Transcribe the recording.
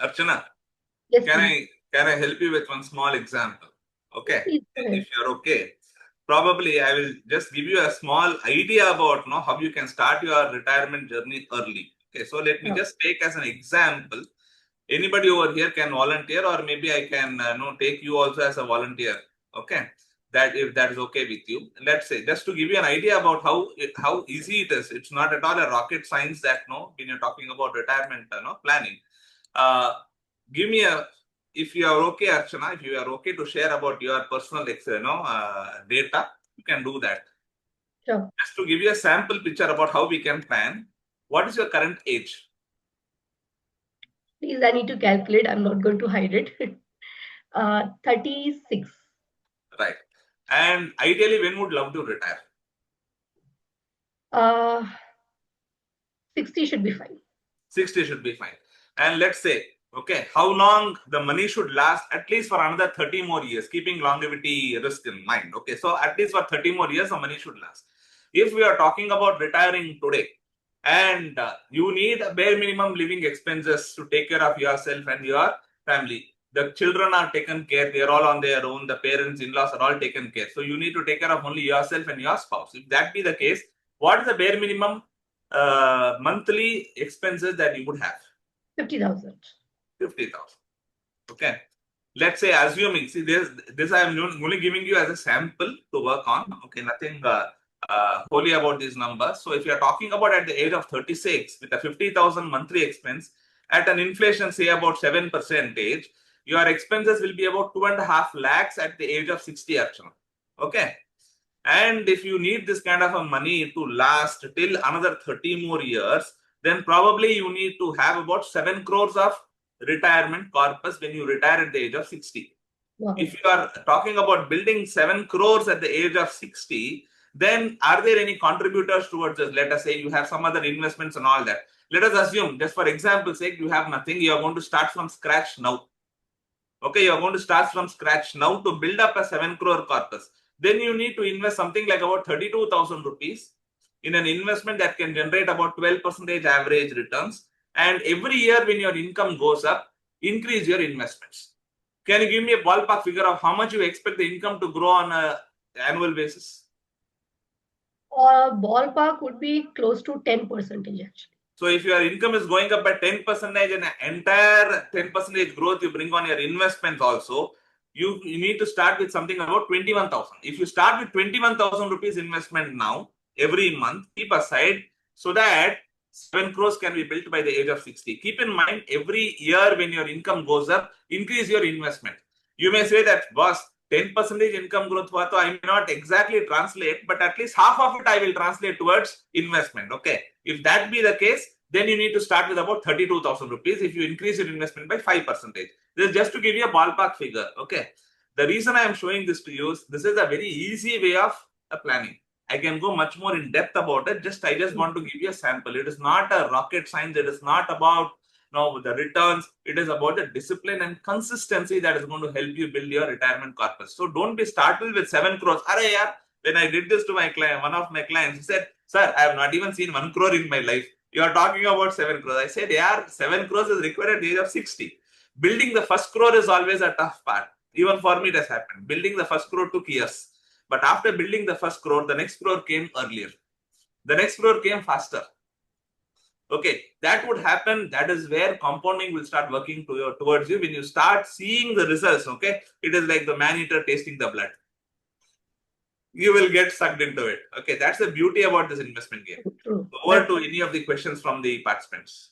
Archana, Yes, can please. I help you with one small example? Yes, Okay, please. Go ahead. if you're okay. Probably I will just give you a small idea about how you can start your retirement journey early. Okay, so let me Sure. just take as an example. Anybody over here can volunteer, or maybe I can take you also as a volunteer. Okay, that if that is okay with you. Let's say just to give you an idea about how easy it is. It's not at all a rocket science that when you're talking about retirement planning. Uh, Give me a, if you are okay, Archana, if you are okay to share about your personal data, you can do that. Sure. Just to give you a sample picture about how we can plan. What is your current age? Please, I need to calculate. I'm not going to hide it. 36. Right. And ideally, when would love to retire? Uh, 60 should be fine. 60 should be fine. And let's say, okay, how long the money should last? At least for another 30 more years, keeping longevity risk in mind. Okay, so at least for 30 more years, the money should last. If we are talking about retiring today, and you need a bare minimum living expenses to take care of yourself and your family. The children are taken care, they're all on their own, the parents, in-laws are all taken care. So you need to take care of only yourself and your spouse. If that be the case, what is the bare minimum monthly expenses that you would have? 50,000. 50,000. Okay. Let's say, assuming, see, this I am only giving you as a sample to work on. Okay, nothing holy about these numbers. So, if you are talking about at the age of 36 with a 50,000 monthly expense at an inflation, say about 7%, your expenses will be about 2.5 lakhs at the age of 60 actually. Okay. And if you need this kind of a money to last till another 30 more years, then probably you need to have about 7 crores of retirement corpus when you retire at the age of 60. Wow. If you are talking about building 7 crores at the age of 60, then are there any contributors towards this? Let us say you have some other investments and all that. Let us assume, just for example's sake, you have nothing. You are going to start from scratch now. Okay, you are going to start from scratch now to build up a 7 crore corpus. Then you need to invest something like about 32,000 rupees in an investment that can generate about 12% average returns. And every year when your income goes up, increase your investments. Can you give me a ballpark figure of how much you expect the income to grow on an annual basis? Ballpark would be close to 10% actually. So if your income is going up by 10% and entire 10% growth you bring on your investments also, you need to start with something about 21,000. If you start with 21,000 rupees investment now, every month, keep aside so that 7 crores can be built by the age of 60. Keep in mind, every year when your income goes up, increase your investment. You may say that, boss, 10% income growth, I may not exactly translate, but at least half of it I will translate towards investment. Okay. If that be the case, then you need to start with about 32,000 rupees if you increase your investment by 5%. This is just to give you a ballpark figure. Okay. The reason I am showing this to you is this is a very easy way of planning. I can go much more in depth about it. I just want to give you a sample. It is not a rocket science. It is not about the returns. It is about the discipline and consistency that is going to help you build your retirement corpus. So don't be startled with 7 crores. Arey yaar, when I did this to my client, one of my clients, he said, sir, I have not even seen 1 crore in my life. You are talking about 7 crores. I said, yeah, 7 crores is required at the age of 60. Building the first crore is always a tough part. Even for me, it has happened. Building the first crore took years. But after building the first crore, the next crore came earlier. The next crore came faster. Okay, that would happen. That is where compounding will start working towards you when you start seeing the results. Okay, it is like the man eater tasting the blood. You will get sucked into it. Okay, that's the beauty about this investment game. True. Over to any of the questions from the participants.